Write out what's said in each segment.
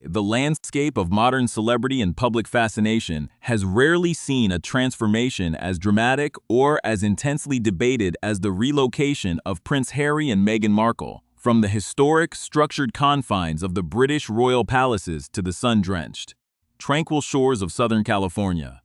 The landscape of modern celebrity and public fascination has rarely seen a transformation as dramatic or as intensely debated as the relocation of Prince Harry and Meghan Markle from the historic, structured confines of the British royal palaces to the sun-drenched, tranquil shores of Southern California.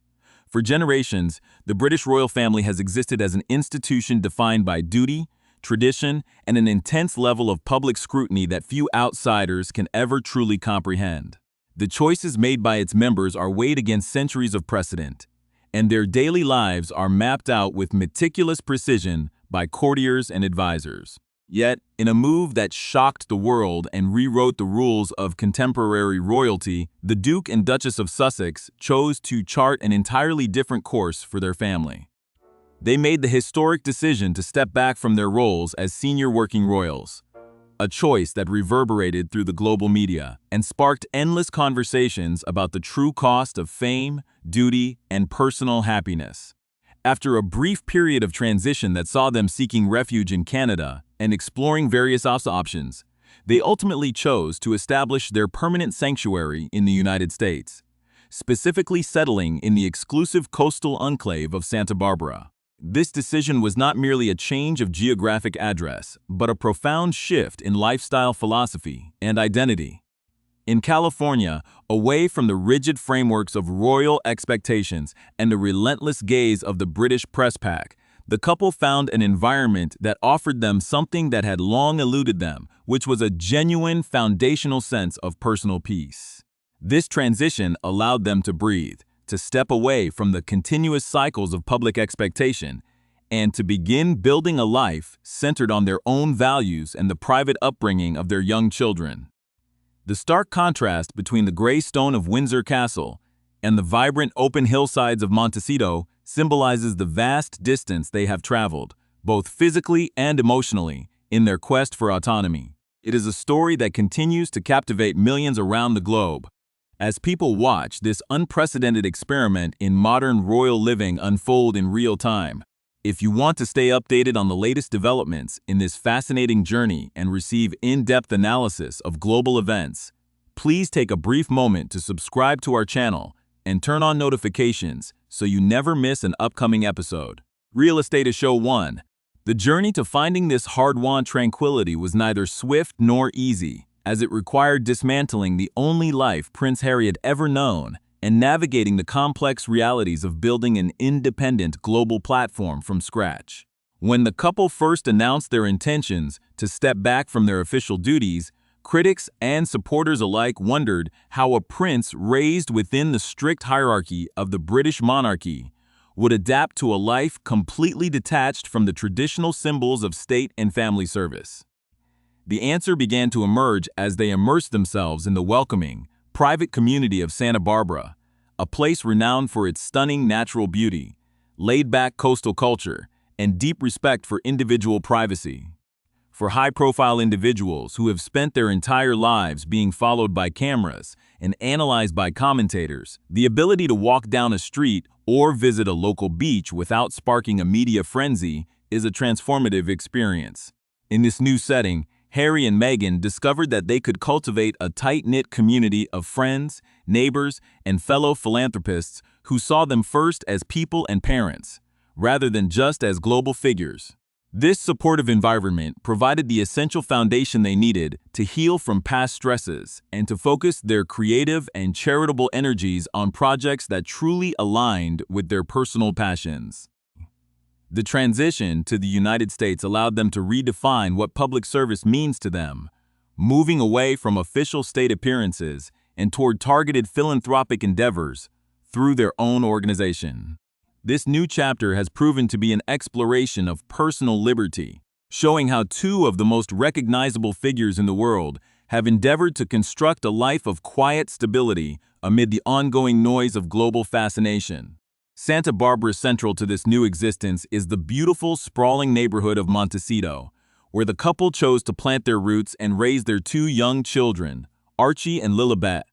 For generations, the British royal family has existed as an institution defined by duty, tradition, and an intense level of public scrutiny that few outsiders can ever truly comprehend. The choices made by its members are weighed against centuries of precedent, and their daily lives are mapped out with meticulous precision by courtiers and advisors. Yet, in a move that shocked the world and rewrote the rules of contemporary royalty, the Duke and Duchess of Sussex chose to chart an entirely different course for their family. They made the historic decision to step back from their roles as senior working royals, a choice that reverberated through the global media and sparked endless conversations about the true cost of fame, duty, and personal happiness. After a brief period of transition that saw them seeking refuge in Canada and exploring various options, they ultimately chose to establish their permanent sanctuary in the United States, specifically settling in the exclusive coastal enclave of Santa Barbara. This decision was not merely a change of geographic address, but a profound shift in lifestyle philosophy and identity. In California, away from the rigid frameworks of royal expectations and the relentless gaze of the British press pack, the couple found an environment that offered them something that had long eluded them, which was a genuine foundational sense of personal peace. This transition allowed them to breathe, to step away from the continuous cycles of public expectation, and to begin building a life centered on their own values and the private upbringing of their young children. The stark contrast between the gray stone of Windsor Castle and the vibrant open hillsides of Montecito symbolizes the vast distance they have traveled, both physically and emotionally, in their quest for autonomy. It is a story that continues to captivate millions around the globe, as people watch this unprecedented experiment in modern royal living unfold in real time. If you want to stay updated on the latest developments in this fascinating journey and receive in-depth analysis of global events, please take a brief moment to subscribe to our channel and turn on notifications so you never miss an upcoming episode. Real Estate Show 1. The journey to finding this hard-won tranquility was neither swift nor easy, as it required dismantling the only life Prince Harry had ever known and navigating the complex realities of building an independent global platform from scratch. When the couple first announced their intentions to step back from their official duties, critics and supporters alike wondered how a prince raised within the strict hierarchy of the British monarchy would adapt to a life completely detached from the traditional symbols of state and family service. The answer began to emerge as they immersed themselves in the welcoming, private community of Santa Barbara, a place renowned for its stunning natural beauty, laid-back coastal culture, and deep respect for individual privacy. For high-profile individuals who have spent their entire lives being followed by cameras and analyzed by commentators, the ability to walk down a street or visit a local beach without sparking a media frenzy is a transformative experience. In this new setting, Harry and Meghan discovered that they could cultivate a tight-knit community of friends, neighbors, and fellow philanthropists who saw them first as people and parents, rather than just as global figures. This supportive environment provided the essential foundation they needed to heal from past stresses and to focus their creative and charitable energies on projects that truly aligned with their personal passions. The transition to the United States allowed them to redefine what public service means to them, moving away from official state appearances and toward targeted philanthropic endeavors through their own organization. This new chapter has proven to be an exploration of personal liberty, showing how two of the most recognizable figures in the world have endeavored to construct a life of quiet stability amid the ongoing noise of global fascination. Santa Barbara central to this new existence is the beautiful, sprawling neighborhood of Montecito, where the couple chose to plant their roots and raise their two young children, Archie and Lilibet.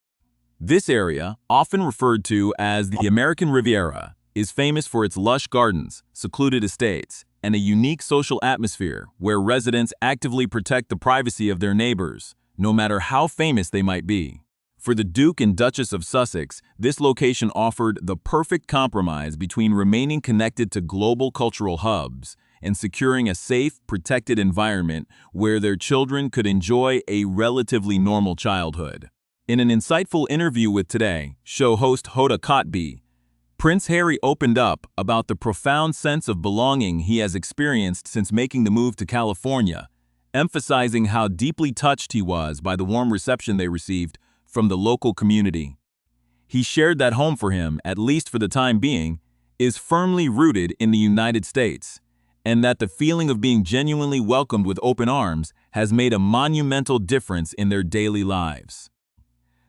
This area, often referred to as the American Riviera, is famous for its lush gardens, secluded estates, and a unique social atmosphere where residents actively protect the privacy of their neighbors, no matter how famous they might be. For the Duke and Duchess of Sussex, this location offered the perfect compromise between remaining connected to global cultural hubs and securing a safe, protected environment where their children could enjoy a relatively normal childhood. In an insightful interview with Today show host Hoda Kotb, Prince Harry opened up about the profound sense of belonging he has experienced since making the move to California, emphasizing how deeply touched he was by the warm reception they received from the local community. He shared that home for him, at least for the time being, is firmly rooted in the United States, and that the feeling of being genuinely welcomed with open arms has made a monumental difference in their daily lives.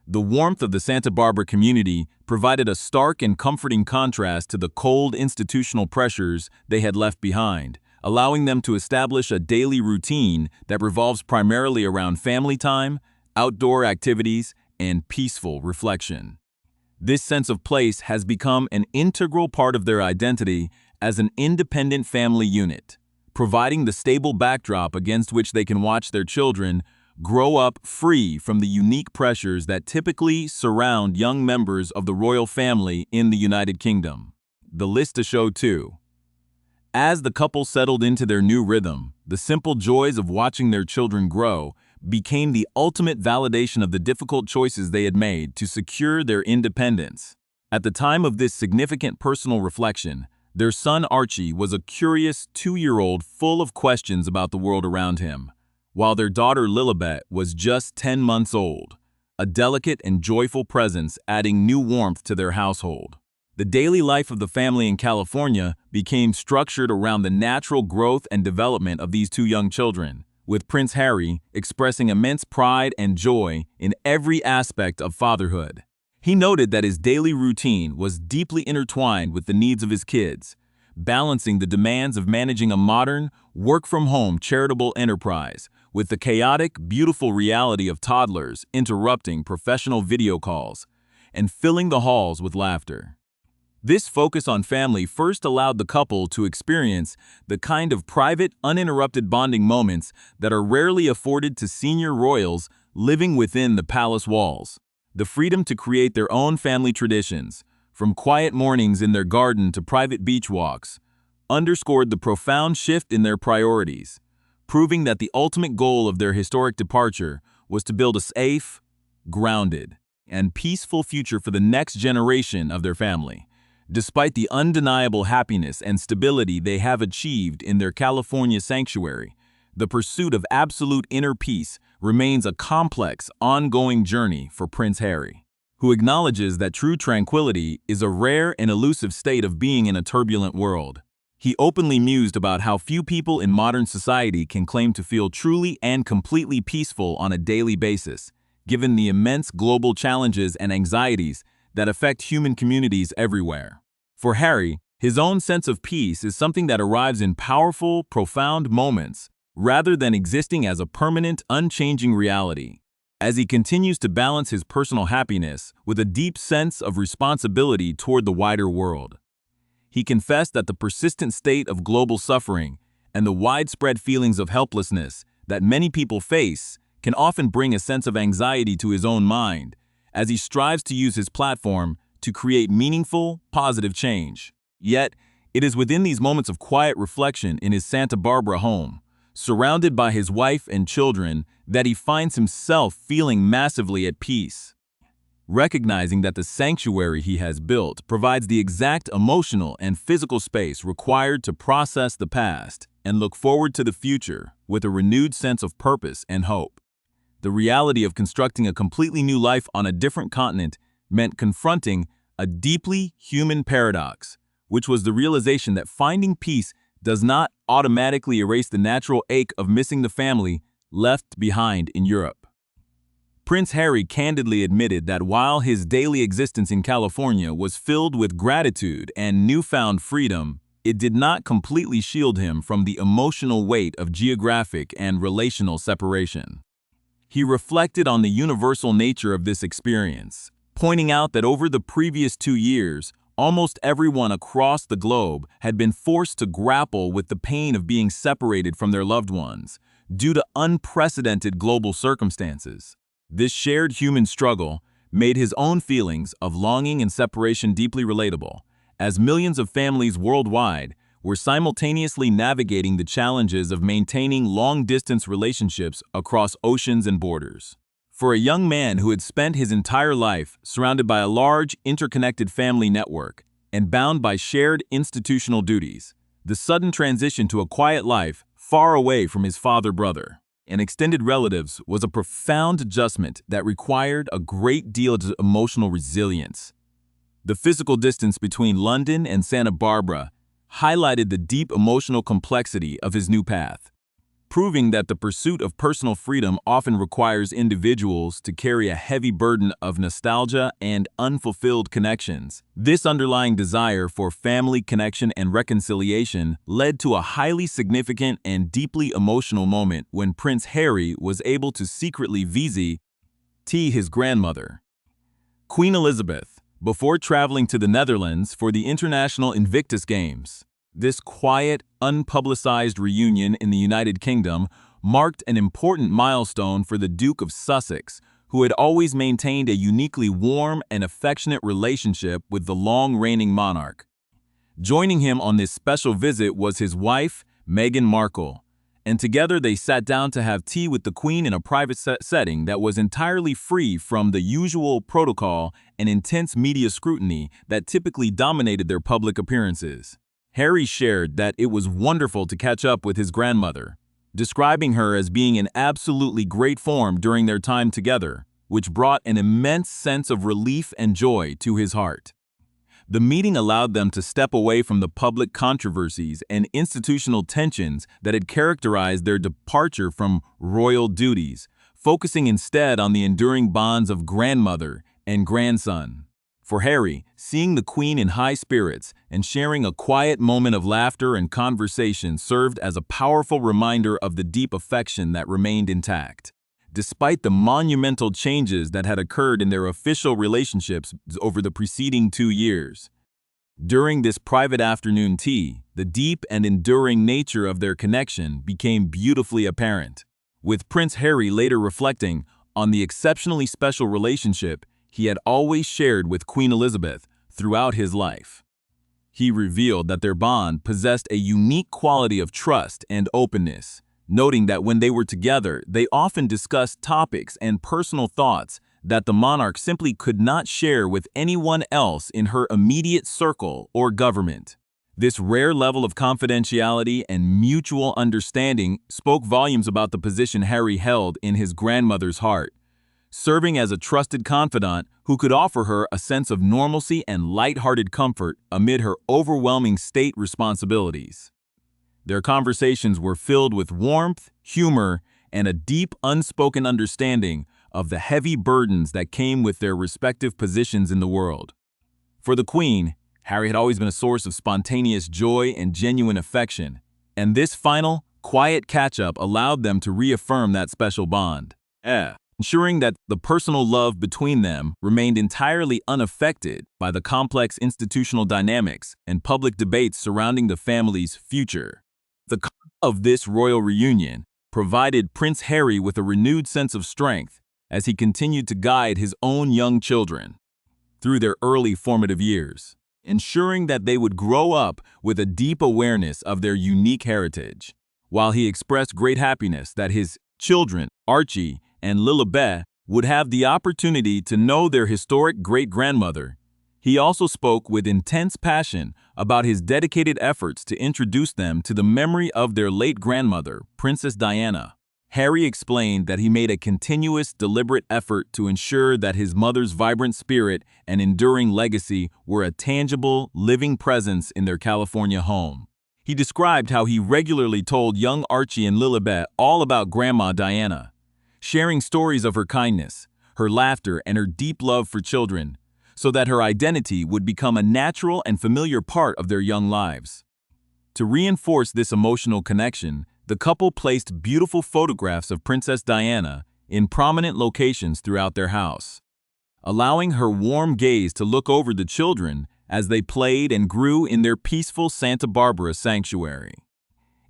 The warmth of the Santa Barbara community provided a stark and comforting contrast to the cold institutional pressures they had left behind, allowing them to establish a daily routine that revolves primarily around family time, outdoor activities, and peaceful reflection. This sense of place has become an integral part of their identity as an independent family unit, providing the stable backdrop against which they can watch their children grow up free from the unique pressures that typically surround young members of the royal family in the United Kingdom. The list to show too. As the couple settled into their new rhythm, the simple joys of watching their children grow became the ultimate validation of the difficult choices they had made to secure their independence. At the time of this significant personal reflection, their son Archie was a curious 2-year-old full of questions about the world around him, while their daughter Lilibet was just 10 months old, a delicate and joyful presence adding new warmth to their household. The daily life of the family in California became structured around the natural growth and development of these two young children, with Prince Harry expressing immense pride and joy in every aspect of fatherhood. He noted that his daily routine was deeply intertwined with the needs of his kids, balancing the demands of managing a modern, work-from-home charitable enterprise with the chaotic, beautiful reality of toddlers interrupting professional video calls and filling the halls with laughter. This focus on family first allowed the couple to experience the kind of private, uninterrupted bonding moments that are rarely afforded to senior royals living within the palace walls. The freedom to create their own family traditions, from quiet mornings in their garden to private beach walks, underscored the profound shift in their priorities, proving that the ultimate goal of their historic departure was to build a safe, grounded, and peaceful future for the next generation of their family. Despite the undeniable happiness and stability they have achieved in their California sanctuary, the pursuit of absolute inner peace remains a complex, ongoing journey for Prince Harry, who acknowledges that true tranquility is a rare and elusive state of being in a turbulent world. He openly mused about how few people in modern society can claim to feel truly and completely peaceful on a daily basis, given the immense global challenges and anxieties that affect human communities everywhere. For Harry, his own sense of peace is something that arrives in powerful, profound moments, rather than existing as a permanent, unchanging reality. As he continues to balance his personal happiness with a deep sense of responsibility toward the wider world. He confessed that the persistent state of global suffering and the widespread feelings of helplessness that many people face can often bring a sense of anxiety to his own mind, as he strives to use his platform to create meaningful, positive change. Yet, it is within these moments of quiet reflection in his Santa Barbara home, surrounded by his wife and children, that he finds himself feeling massively at peace. Recognizing that the sanctuary he has built provides the exact emotional and physical space required to process the past and look forward to the future with a renewed sense of purpose and hope. The reality of constructing a completely new life on a different continent meant confronting a deeply human paradox, which was the realization that finding peace does not automatically erase the natural ache of missing the family left behind in Europe. Prince Harry candidly admitted that while his daily existence in California was filled with gratitude and newfound freedom, it did not completely shield him from the emotional weight of geographic and relational separation. He reflected on the universal nature of this experience, pointing out that over the previous 2 years, almost everyone across the globe had been forced to grapple with the pain of being separated from their loved ones due to unprecedented global circumstances. This shared human struggle made his own feelings of longing and separation deeply relatable, as millions of families worldwide were simultaneously navigating the challenges of maintaining long-distance relationships across oceans and borders. For a young man who had spent his entire life surrounded by a large, interconnected family network and bound by shared institutional duties, the sudden transition to a quiet life far away from his father-brother and extended relatives was a profound adjustment that required a great deal of emotional resilience. The physical distance between London and Santa Barbara highlighted the deep emotional complexity of his new path, proving that the pursuit of personal freedom often requires individuals to carry a heavy burden of nostalgia and unfulfilled connections. This underlying desire for family connection and reconciliation led to a highly significant and deeply emotional moment when Prince Harry was able to secretly visit his grandmother, Queen Elizabeth, before traveling to the Netherlands for the International Invictus Games. This quiet, unpublicized reunion in the United Kingdom marked an important milestone for the Duke of Sussex, who had always maintained a uniquely warm and affectionate relationship with the long-reigning monarch. Joining him on this special visit was his wife, Meghan Markle, and together they sat down to have tea with the Queen in a private setting that was entirely free from the usual protocol and intense media scrutiny that typically dominated their public appearances. Harry shared that it was wonderful to catch up with his grandmother, describing her as being in absolutely great form during their time together, which brought an immense sense of relief and joy to his heart. The meeting allowed them to step away from the public controversies and institutional tensions that had characterized their departure from royal duties, focusing instead on the enduring bonds of grandmother and grandson. For Harry, seeing the Queen in high spirits and sharing a quiet moment of laughter and conversation served as a powerful reminder of the deep affection that remained intact. Despite the monumental changes that had occurred in their official relationships over the preceding 2 years. During this private afternoon tea, the deep and enduring nature of their connection became beautifully apparent, with Prince Harry later reflecting on the exceptionally special relationship he had always shared with Queen Elizabeth throughout his life. He revealed that their bond possessed a unique quality of trust and openness, noting that when they were together, they often discussed topics and personal thoughts that the monarch simply could not share with anyone else in her immediate circle or government. This rare level of confidentiality and mutual understanding spoke volumes about the position Harry held in his grandmother's heart, serving as a trusted confidant who could offer her a sense of normalcy and light-hearted comfort amid her overwhelming state responsibilities. Their conversations were filled with warmth, humor, and a deep, unspoken understanding of the heavy burdens that came with their respective positions in the world. For the Queen, Harry had always been a source of spontaneous joy and genuine affection, and this final, quiet catch-up allowed them to reaffirm that special bond, ensuring that the personal love between them remained entirely unaffected by the complex institutional dynamics and public debates surrounding the family's future. The calm of this royal reunion provided Prince Harry with a renewed sense of strength as he continued to guide his own young children through their early formative years, ensuring that they would grow up with a deep awareness of their unique heritage. While he expressed great happiness that his children, Archie and Lilibet, would have the opportunity to know their historic great-grandmother, he also spoke with intense passion about his dedicated efforts to introduce them to the memory of their late grandmother, Princess Diana. Harry explained that he made a continuous, deliberate effort to ensure that his mother's vibrant spirit and enduring legacy were a tangible, living presence in their California home. He described how he regularly told young Archie and Lilibet all about Grandma Diana, sharing stories of her kindness, her laughter, and her deep love for children, so that her identity would become a natural and familiar part of their young lives. To reinforce this emotional connection, the couple placed beautiful photographs of Princess Diana in prominent locations throughout their house, allowing her warm gaze to look over the children as they played and grew in their peaceful Santa Barbara sanctuary.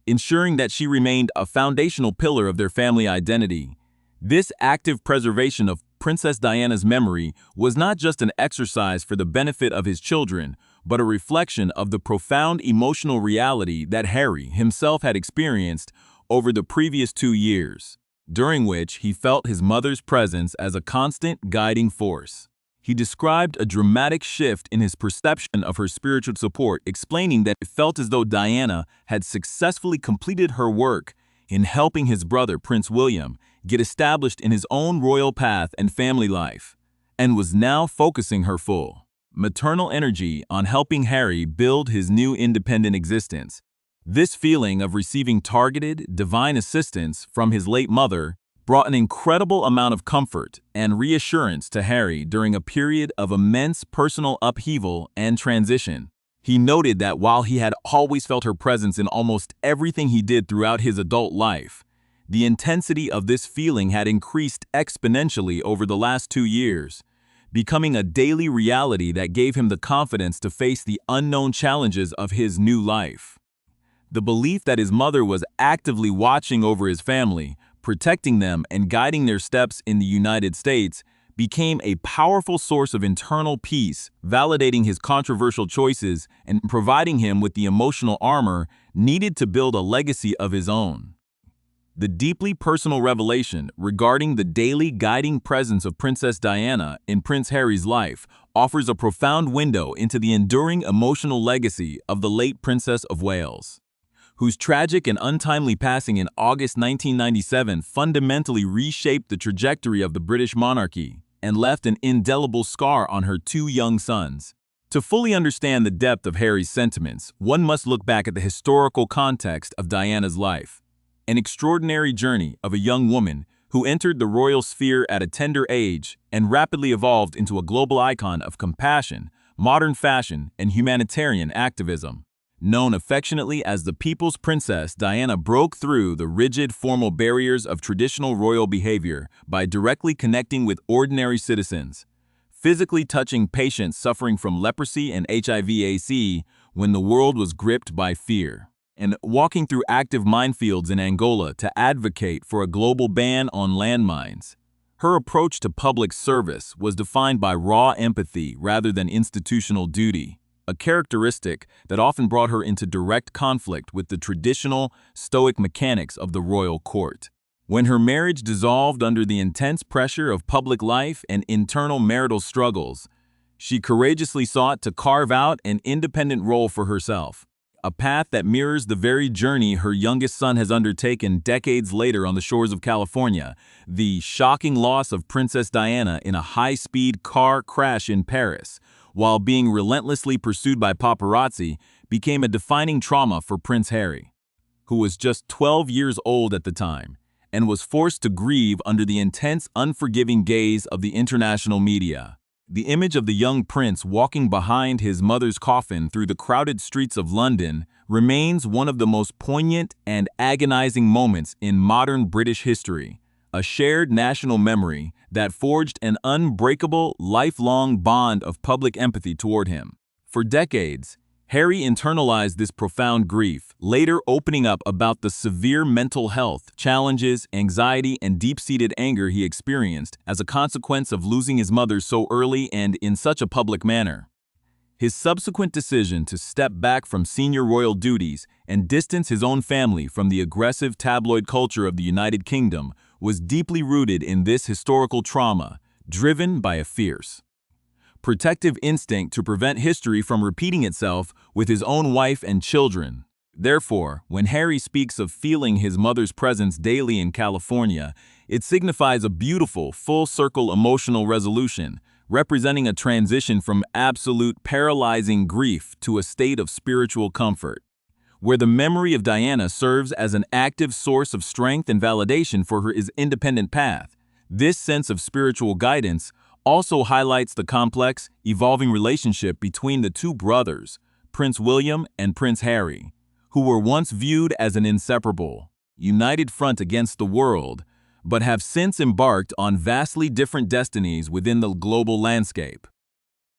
Ensuring that she remained a foundational pillar of their family identity, this active preservation of Princess Diana's memory was not just an exercise for the benefit of his children, but a reflection of the profound emotional reality that Harry himself had experienced over the previous 2 years, during which he felt his mother's presence as a constant guiding force. He described a dramatic shift in his perception of her spiritual support, explaining that it felt as though Diana had successfully completed her work in helping his brother, Prince William, get established in his own royal path and family life, and was now focusing her full maternal energy on helping Harry build his new independent existence. This feeling of receiving targeted, divine assistance from his late mother brought an incredible amount of comfort and reassurance to Harry during a period of immense personal upheaval and transition. He noted that while he had always felt her presence in almost everything he did throughout his adult life, the intensity of this feeling had increased exponentially over the last 2 years, becoming a daily reality that gave him the confidence to face the unknown challenges of his new life. The belief that his mother was actively watching over his family, protecting them and guiding their steps in the United States, became a powerful source of internal peace, validating his controversial choices and providing him with the emotional armor needed to build a legacy of his own. The deeply personal revelation regarding the daily guiding presence of Princess Diana in Prince Harry's life offers a profound window into the enduring emotional legacy of the late Princess of Wales, whose tragic and untimely passing in August 1997 fundamentally reshaped the trajectory of the British monarchy and left an indelible scar on her 2 young sons. To fully understand the depth of Harry's sentiments, one must look back at the historical context of Diana's life. An extraordinary journey of a young woman who entered the royal sphere at a tender age and rapidly evolved into a global icon of compassion, modern fashion, and humanitarian activism. Known affectionately as the People's Princess, Diana broke through the rigid formal barriers of traditional royal behavior by directly connecting with ordinary citizens, physically touching patients suffering from leprosy and HIV/AIDS when the world was gripped by fear, and walking through active minefields in Angola to advocate for a global ban on landmines. Her approach to public service was defined by raw empathy rather than institutional duty, a characteristic that often brought her into direct conflict with the traditional, stoic mechanics of the royal court. When her marriage dissolved under the intense pressure of public life and internal marital struggles, she courageously sought to carve out an independent role for herself, a path that mirrors the very journey her youngest son has undertaken decades later on the shores of California. The shocking loss of Princess Diana in a high-speed car crash in Paris, while being relentlessly pursued by paparazzi, became a defining trauma for Prince Harry, who was just 12 years old at the time, and was forced to grieve under the intense, unforgiving gaze of the international media. The image of the young prince walking behind his mother's coffin through the crowded streets of London remains one of the most poignant and agonizing moments in modern British history, a shared national memory that forged an unbreakable, lifelong bond of public empathy toward him. For decades, Harry internalized this profound grief, later opening up about the severe mental health challenges, anxiety, and deep-seated anger he experienced as a consequence of losing his mother so early and in such a public manner. His subsequent decision to step back from senior royal duties and distance his own family from the aggressive tabloid culture of the United Kingdom was deeply rooted in this historical trauma, driven by a fierce, protective instinct to prevent history from repeating itself with his own wife and children. Therefore, when Harry speaks of feeling his mother's presence daily in California, it signifies a beautiful, full-circle emotional resolution, representing a transition from absolute paralyzing grief to a state of spiritual comfort, where the memory of Diana serves as an active source of strength and validation for her independent path. This sense of spiritual guidance also highlights the complex, evolving relationship between the 2 brothers, Prince William and Prince Harry, who were once viewed as an inseparable, united front against the world, but have since embarked on vastly different destinies within the global landscape.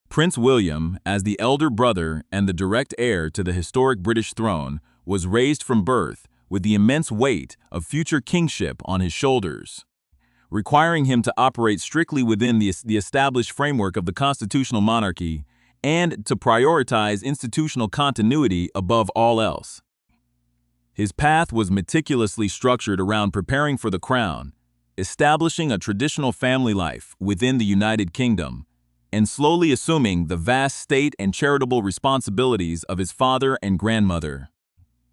Prince William, as the elder brother and the direct heir to the historic British throne, was raised from birth with the immense weight of future kingship on his shoulders. requiring him to operate strictly within the established framework of the constitutional monarchy and to prioritize institutional continuity above all else. His path was meticulously structured around preparing for the crown, establishing a traditional family life within the United Kingdom, and slowly assuming the vast state and charitable responsibilities of his father and grandmother.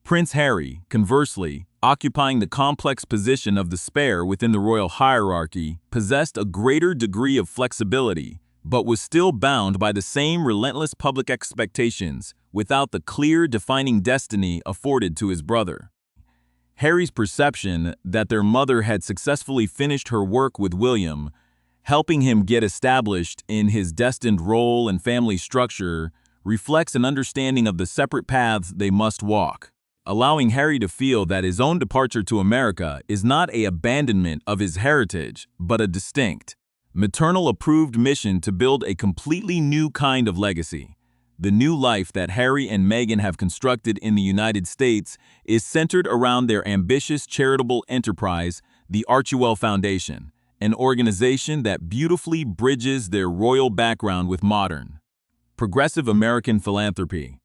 Prince Harry, conversely, occupying the complex position of the spare within the royal hierarchy, possessed a greater degree of flexibility, but was still bound by the same relentless public expectations without the clear defining destiny afforded to his brother. Harry's perception that their mother had successfully finished her work with William, helping him get established in his destined role and family structure, reflects an understanding of the separate paths they must walk, allowing Harry to feel that his own departure to America is not an abandonment of his heritage, but a distinct, maternal-approved mission to build a completely new kind of legacy. The new life that Harry and Meghan have constructed in the United States is centered around their ambitious charitable enterprise, the Archewell Foundation, an organization that beautifully bridges their royal background with modern, progressive American philanthropy.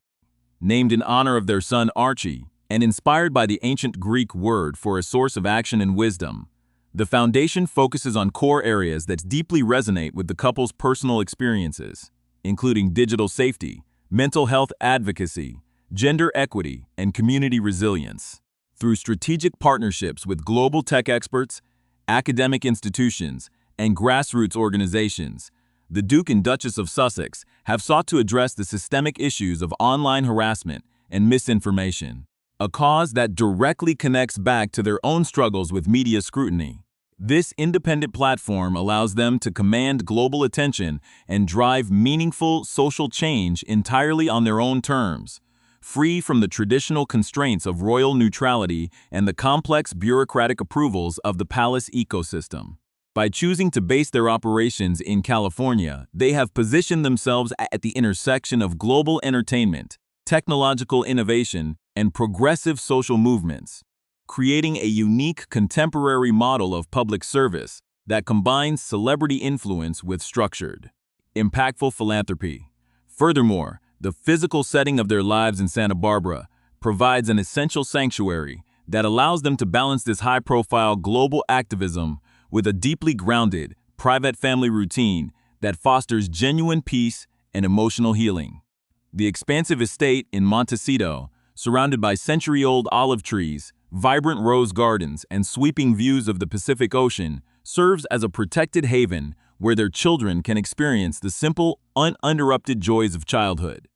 Named in honor of their son Archie, and inspired by the ancient Greek word for a source of action and wisdom, the foundation focuses on core areas that deeply resonate with the couple's personal experiences, including digital safety, mental health advocacy, gender equity, and community resilience. Through strategic partnerships with global tech experts, academic institutions, and grassroots organizations, the Duke and Duchess of Sussex have sought to address the systemic issues of online harassment and misinformation, a cause that directly connects back to their own struggles with media scrutiny. This independent platform allows them to command global attention and drive meaningful social change entirely on their own terms, free from the traditional constraints of royal neutrality and the complex bureaucratic approvals of the palace ecosystem. By choosing to base their operations in California, they have positioned themselves at the intersection of global entertainment, technological innovation, and progressive social movements, creating a unique contemporary model of public service that combines celebrity influence with structured, impactful philanthropy. Furthermore, the physical setting of their lives in Santa Barbara provides an essential sanctuary that allows them to balance this high-profile global activism with a deeply grounded, private family routine that fosters genuine peace and emotional healing. The expansive estate in Montecito, surrounded by century-old olive trees, vibrant rose gardens, and sweeping views of the Pacific Ocean, serves as a protected haven where their children can experience the simple, uninterrupted joys of childhood.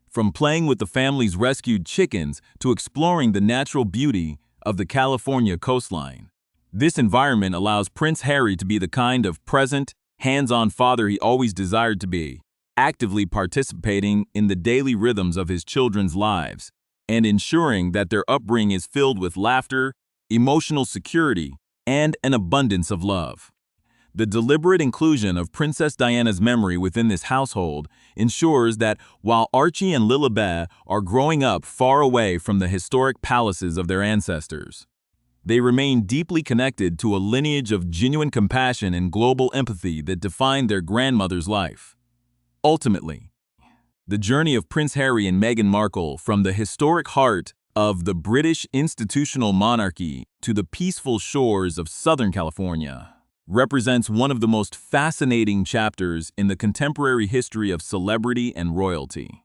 From playing with the family's rescued chickens to exploring the natural beauty of the California coastline, this environment allows Prince Harry to be the kind of present, hands-on father he always desired to be, actively participating in the daily rhythms of his children's lives and ensuring that their upbringing is filled with laughter, emotional security, and an abundance of love. The deliberate inclusion of Princess Diana's memory within this household ensures that while Archie and Lilibet are growing up far away from the historic palaces of their ancestors, they remain deeply connected to a lineage of genuine compassion and global empathy that defined their grandmother's life. Ultimately, the journey of Prince Harry and Meghan Markle from the historic heart of the British institutional monarchy to the peaceful shores of Southern California represents one of the most fascinating chapters in the contemporary history of celebrity and royalty,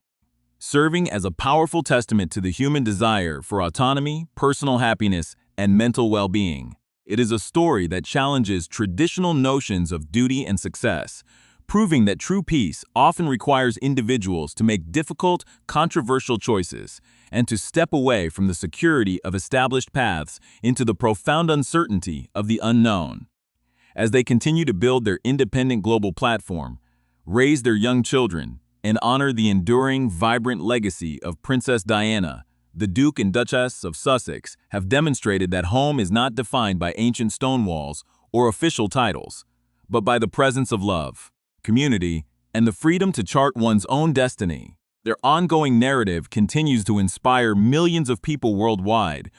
serving as a powerful testament to the human desire for autonomy, personal happiness, and mental well-being. It is a story that challenges traditional notions of duty and success, proving that true peace often requires individuals to make difficult, controversial choices and to step away from the security of established paths into the profound uncertainty of the unknown. As they continue to build their independent global platform, raise their young children, and honor the enduring, vibrant legacy of Princess Diana, the Duke and Duchess of Sussex have demonstrated that home is not defined by ancient stone walls or official titles, but by the presence of love, community, and the freedom to chart one's own destiny. Their ongoing narrative continues to inspire millions of people worldwide